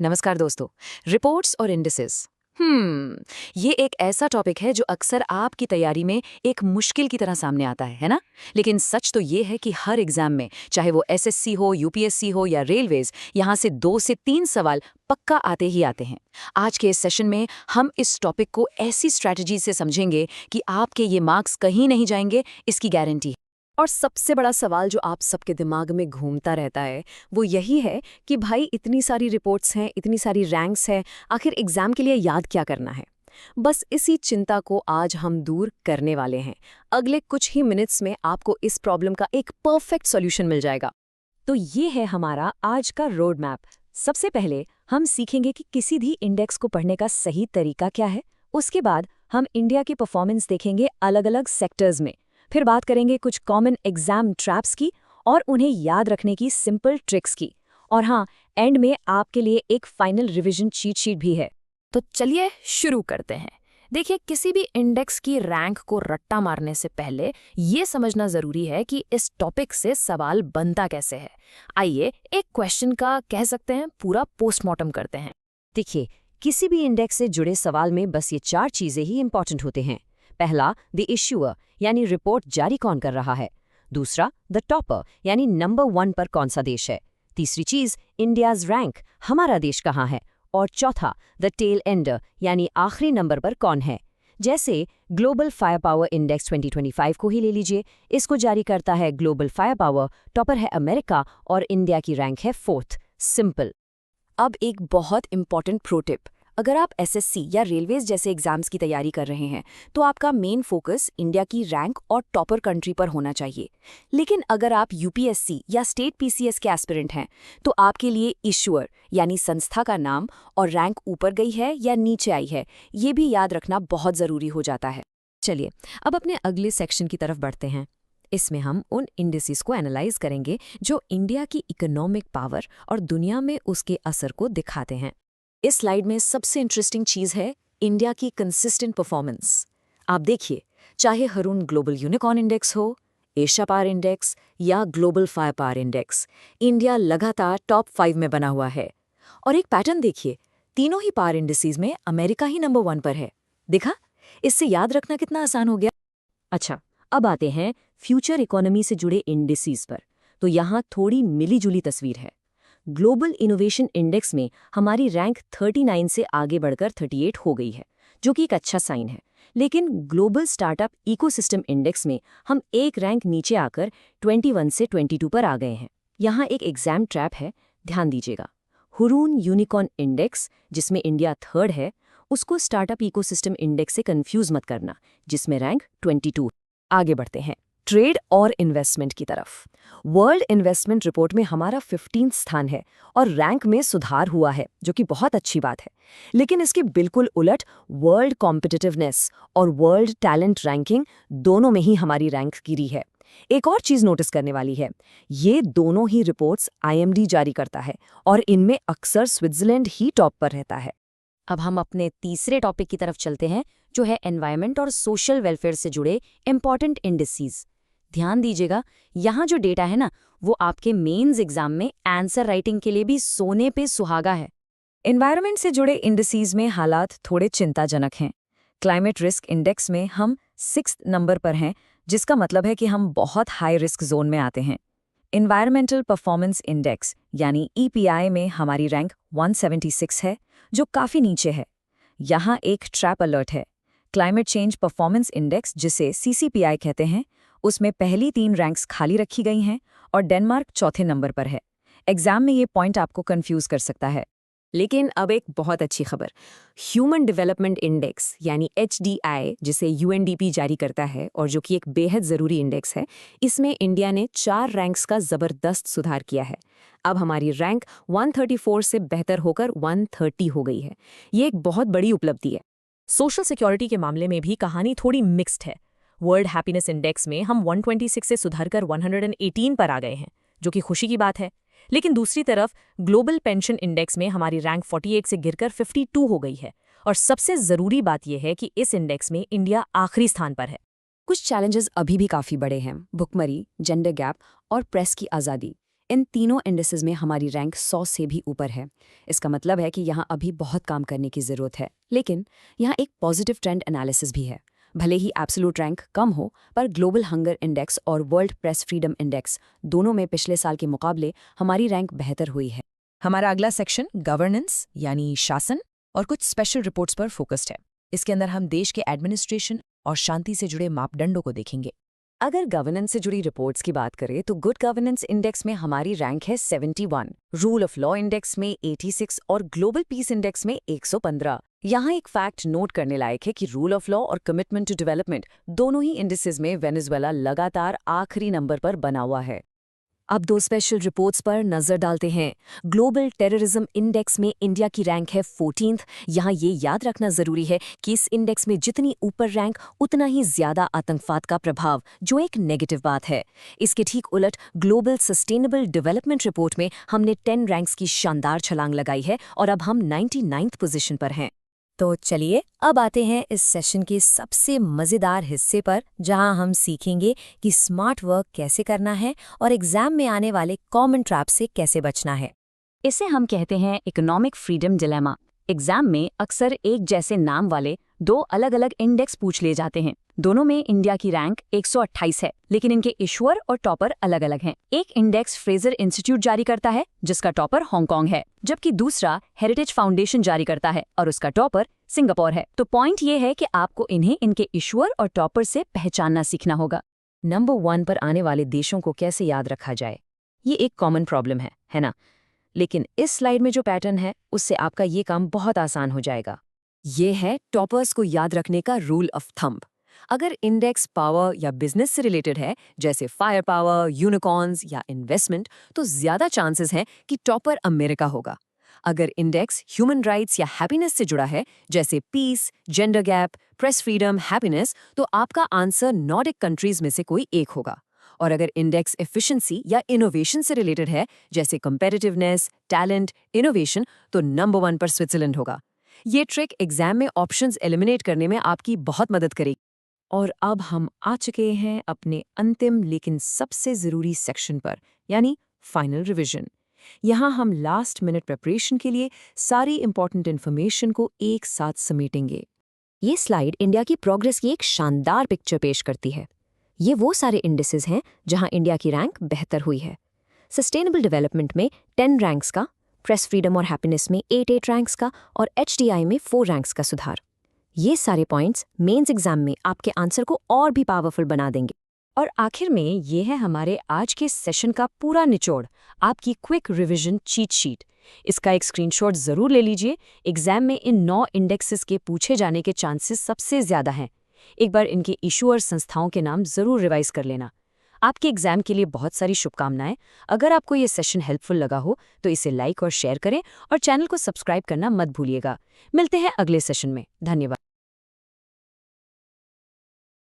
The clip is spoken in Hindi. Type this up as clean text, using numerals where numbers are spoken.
नमस्कार दोस्तों। रिपोर्ट्स और इंडिसेस ये एक ऐसा टॉपिक है जो अक्सर आपकी तैयारी में एक मुश्किल की तरह सामने आता है ना? लेकिन सच तो ये है कि हर एग्जाम में, चाहे वो एसएससी हो, यूपीएससी हो या रेलवेज, यहाँ से 2 से 3 सवाल पक्का आते ही आते हैं। आज के इस सेशन में हम इस टॉपिक को ऐसी स्ट्रैटेजी से समझेंगे कि आपके ये मार्क्स कहीं नहीं जाएंगे, इसकी गारंटी है। और सबसे बड़ा सवाल जो आप सबके दिमाग में घूमता रहता है वो यही है कि भाई इतनी सारी रिपोर्ट्स हैं, इतनी सारी रैंक्स हैं, आखिर एग्जाम के लिए याद क्या करना है। बस इसी चिंता को आज हम दूर करने वाले हैं। अगले कुछ ही मिनट्स में आपको इस प्रॉब्लम का एक परफेक्ट सॉल्यूशन मिल जाएगा। तो ये है हमारा आज का रोड मैप। सबसे पहले हम सीखेंगे कि किसी भी इंडेक्स को पढ़ने का सही तरीका क्या है। उसके बाद हम इंडिया की परफॉर्मेंस देखेंगे अलग अलग सेक्टर्स में। फिर बात करेंगे कुछ कॉमन एग्जाम ट्रैप्स की और उन्हें याद रखने की सिंपल ट्रिक्स की। और हाँ, एंड में आपके लिए एक फाइनल रिवीजन चीट शीट भी है। तो चलिए शुरू करते हैं। देखिए, किसी भी इंडेक्स की रैंक को रट्टा मारने से पहले ये समझना जरूरी है कि इस टॉपिक से सवाल बनता कैसे है। आइए एक क्वेश्चन का कह सकते हैं पूरा पोस्टमार्टम करते हैं। देखिए, किसी भी इंडेक्स से जुड़े सवाल में बस ये 4 चीजें ही इंपॉर्टेंट होते हैं। पहला, द इश्यूअर यानी रिपोर्ट जारी कौन कर रहा है। दूसरा, द टॉपर यानी नंबर 1 पर कौन सा देश है। तीसरी चीज, इंडियाज रैंक, हमारा देश कहाँ है। और चौथा, द टेल एंडर यानी आखिरी नंबर पर कौन है। जैसे ग्लोबल फायर पावर इंडेक्स 2025 को ही ले लीजिए। इसको जारी करता है ग्लोबल फायर पावर, टॉपर है अमेरिका और इंडिया की रैंक है 4th। सिंपल। अब एक बहुत इंपॉर्टेंट प्रो टिप। अगर आप एसएससी या रेलवेज जैसे एग्जाम्स की तैयारी कर रहे हैं तो आपका मेन फोकस इंडिया की रैंक और टॉपर कंट्री पर होना चाहिए। लेकिन अगर आप यूपीएससी या स्टेट पीसीएस के एस्पिरेंट हैं तो आपके लिए इश्यूअर यानी संस्था का नाम और रैंक ऊपर गई है या नीचे आई है, ये भी याद रखना बहुत ज़रूरी हो जाता है। चलिए अब अपने अगले सेक्शन की तरफ बढ़ते हैं। इसमें हम उन इंडिसेस को एनालाइज करेंगे जो इंडिया की इकोनॉमिक पावर और दुनिया में उसके असर को दिखाते हैं। इस स्लाइड में सबसे इंटरेस्टिंग चीज़ है इंडिया की कंसिस्टेंट परफॉर्मेंस। आप देखिए, चाहे हरून ग्लोबल यूनिकॉर्न इंडेक्स हो, एशिया पावर इंडेक्स या global fire power index, India लगातार टॉप 5 में बना हुआ है। और एक पैटर्न देखिए, तीनों ही पावर इंडिसेस में अमेरिका ही नंबर 1 पर है। देखा, इससे याद रखना कितना आसान हो गया। अच्छा, अब आते हैं फ्यूचर इकोनॉमी से जुड़े इंडिसेस पर। तो यहाँ थोड़ी मिलीजुली तस्वीर है। ग्लोबल इनोवेशन इंडेक्स में हमारी रैंक 39 से आगे बढ़कर 38 हो गई है, जो कि एक अच्छा साइन है। लेकिन ग्लोबल स्टार्टअप इकोसिस्टम इंडेक्स में हम एक रैंक नीचे आकर 21 से 22 पर आ गए हैं। यहाँ एक एग्जाम ट्रैप है, ध्यान दीजिएगा। हुरून यूनिकॉर्न इंडेक्स, जिसमें इंडिया 3rd है, उसको स्टार्टअप इकोसिस्टम इंडेक्स से कंफ्यूज मत करना, जिसमें रैंक 22। आगे बढ़ते हैं ट्रेड और इन्वेस्टमेंट की तरफ। वर्ल्ड इन्वेस्टमेंट रिपोर्ट में हमारा 15th स्थान है और रैंक में सुधार हुआ है, जो कि बहुत अच्छी बात है। लेकिन इसके बिल्कुल उलट वर्ल्ड कॉम्पिटिटिवनेस और वर्ल्ड टैलेंट रैंकिंग दोनों में ही हमारी रैंक गिरी है। एक और चीज नोटिस करने वाली है, ये दोनों ही रिपोर्ट्स आईएमडी जारी करता है और इनमें अक्सर स्विट्जरलैंड ही टॉप पर रहता है। अब हम अपने तीसरे टॉपिक की तरफ चलते हैं, जो है एनवायरनमेंट और सोशल वेलफेयर से जुड़े इंपॉर्टेंट इंडिसेस। ध्यान दीजिएगा, यहाँ जो डेटा है ना, वो आपके मेंस एग्जाम में आंसर राइटिंग के लिए भी सोने पे सुहागा है। एनवायरनमेंट से जुड़े इंडिसेस में हालात थोड़े चिंताजनक हैं। क्लाइमेट रिस्क इंडेक्स में हम 6th नंबर पर हैं, जिसका मतलब है कि हम बहुत हाई रिस्क जोन में आते हैं। एनवायरमेंटल परफॉर्मेंस इंडेक्स यानी ईपीआई में हमारी रैंक 176 है, जो काफ़ी नीचे है। यहाँ एक ट्रैप अलर्ट है। क्लाइमेट चेंज परफॉर्मेंस इंडेक्स, जिसे सीसीपीआई कहते हैं, उसमें पहली 3 रैंक्स खाली रखी गई हैं और डेनमार्क 4थे नंबर पर है। एग्जाम में ये पॉइंट आपको कंफ्यूज कर सकता है। लेकिन अब एक बहुत अच्छी खबर, ह्यूमन डेवलपमेंट इंडेक्स यानी एचडीआई, जिसे यूएनडीपी जारी करता है और जो कि एक बेहद ज़रूरी इंडेक्स है, इसमें इंडिया ने 4 रैंक्स का ज़बरदस्त सुधार किया है। अब हमारी रैंक 134 से बेहतर होकर 130 हो गई है। ये एक बहुत बड़ी उपलब्धि है। सोशल सिक्योरिटी के मामले में भी कहानी थोड़ी मिक्स्ड है। वर्ल्ड हैप्पीनेस इंडेक्स में हम 126 से सुधरकर 118 पर आ गए हैं, जो कि खुशी की बात है। लेकिन दूसरी तरफ ग्लोबल पेंशन इंडेक्स में हमारी रैंक 48 से गिरकर 52 हो गई है। और सबसे ज़रूरी बात यह है कि इस इंडेक्स में इंडिया आखिरी स्थान पर है। कुछ चैलेंजेस अभी भी काफ़ी बड़े हैं। भुखमरी, जेंडर गैप और प्रेस की आज़ादी। इन तीनों इंडेक्सेस में हमारी रैंक 100 से भी ऊपर है। इसका मतलब है कि यहाँ अभी बहुत काम करने की ज़रूरत है। लेकिन यहाँ एक पॉजिटिव ट्रेंड एनालिसिस भी है। भले ही एब्सोल्यूट रैंक कम हो, पर ग्लोबल हंगर इंडेक्स और वर्ल्ड प्रेस फ्रीडम इंडेक्स दोनों में पिछले साल के मुकाबले हमारी रैंक बेहतर हुई है। हमारा अगला सेक्शन गवर्नेंस यानी शासन और कुछ स्पेशल रिपोर्ट्स पर फोकस्ड है। इसके अंदर हम देश के एडमिनिस्ट्रेशन और शांति से जुड़े मापदंडों को देखेंगे। अगर गवर्नेंस से जुड़ी रिपोर्ट्स की बात करें तो गुड गवर्नेंस इंडेक्स में हमारी रैंक है 71, रूल ऑफ लॉ इंडेक्स में 86 और ग्लोबल पीस इंडेक्स में 115। यहाँ एक फैक्ट नोट करने लायक है कि रूल ऑफ लॉ और कमिटमेंट टू डेवलपमेंट दोनों ही इंडेक्सेस में वेनेजुएला लगातार आखिरी नंबर पर बना हुआ है। अब दो स्पेशल रिपोर्ट्स पर नजर डालते हैं। ग्लोबल टेररिज्म इंडेक्स में इंडिया की रैंक है 14th। यहाँ ये याद रखना जरूरी है कि इस इंडेक्स में जितनी ऊपर रैंक उतना ही ज्यादा आतंकवाद का प्रभाव, जो एक नेगेटिव बात है। इसके ठीक उलट ग्लोबल सस्टेनेबल डेवलपमेंट रिपोर्ट में हमने 10 रैंक्स की शानदार छलांग लगाई है और अब हम 99th पोजीशन पर हैं। तो चलिए अब आते हैं इस सेशन के सबसे मज़ेदार हिस्से पर, जहां हम सीखेंगे कि स्मार्ट वर्क कैसे करना है और एग्जाम में आने वाले कॉमन ट्रैप से कैसे बचना है। इसे हम कहते हैं इकोनॉमिक फ्रीडम डिलेमा। एग्जाम में अक्सर एक जैसे नाम वाले दो अलग अलग इंडेक्स पूछ लिए जाते हैं। दोनों में इंडिया की रैंक 128 है, लेकिन इनके इशुअर और टॉपर अलग अलग हैं। एक इंडेक्स फ्रेजर इंस्टीट्यूट जारी करता है, जिसका टॉपर हांगकांग है, जबकि दूसरा हेरिटेज फाउंडेशन जारी करता है और उसका टॉपर सिंगापुर है। तो पॉइंट ये है कि आपको इन्हें इनके इशुअर और टॉपर से पहचानना सीखना होगा। नंबर 1 पर आने वाले देशों को कैसे याद रखा जाए, ये एक कॉमन प्रॉब्लम है ना? लेकिन इस स्लाइड में जो पैटर्न है उससे आपका ये काम बहुत आसान हो जाएगा। ये है टॉपर्स को याद रखने का रूल ऑफ थंब। अगर इंडेक्स पावर या बिजनेस से रिलेटेड है, जैसे फायर पावर, यूनिकॉर्न्स या इन्वेस्टमेंट, तो ज्यादा चांसेस हैं कि टॉपर अमेरिका होगा। अगर इंडेक्स ह्यूमन राइट्स या हैप्पीनेस से जुड़ा है, जैसे peace, gender gap, press freedom, happiness, तो आपका आंसर नॉर्डिक कंट्रीज में से कोई एक होगा। और अगर इंडेक्स एफिशिएंसी या इनोवेशन से रिलेटेड है, जैसे कंपेटिटिवनेस, टैलेंट, इनोवेशन, तो नंबर 1 पर स्विट्जरलैंड होगा। ये ट्रिक एग्जाम में ऑप्शंस एलिमिनेट करने में आपकी बहुत मदद करेगी। और अब हम आ चुके हैं अपने अंतिम लेकिन सबसे ज़रूरी सेक्शन पर, यानी फाइनल रिवीजन। यहाँ हम लास्ट मिनट प्रिपरेशन के लिए सारी इंपॉर्टेंट इन्फॉर्मेशन को एक साथ समेटेंगे। ये स्लाइड इंडिया की प्रोग्रेस की एक शानदार पिक्चर पेश करती है। ये वो सारे इंडेक्सेस हैं जहाँ इंडिया की रैंक बेहतर हुई है। सस्टेनेबल डेवलपमेंट में 10 रैंक्स का, प्रेस फ्रीडम और हैप्पीनेस में 8 रैंक्स का और HDI में 4 रैंक्स का सुधार। ये सारे पॉइंट्स मेंस एग्जाम में आपके आंसर को और भी पावरफुल बना देंगे। और आखिर में ये है हमारे आज के सेशन का पूरा निचोड़, आपकी क्विक रिवीजन चीट शीट। इसका एक स्क्रीनशॉट जरूर ले लीजिए। एग्जाम में इन 9 इंडेक्सेस के पूछे जाने के चांसेस सबसे ज्यादा हैं। एक बार इनके इशूअर संस्थाओं के नाम जरूर रिवाइज कर लेना। आपके एग्जाम के लिए बहुत सारी शुभकामनाएं। अगर आपको ये सेशन हेल्पफुल लगा हो तो इसे लाइक और शेयर करें और चैनल को सब्सक्राइब करना मत भूलिएगा। मिलते हैं अगले सेशन में। धन्यवाद।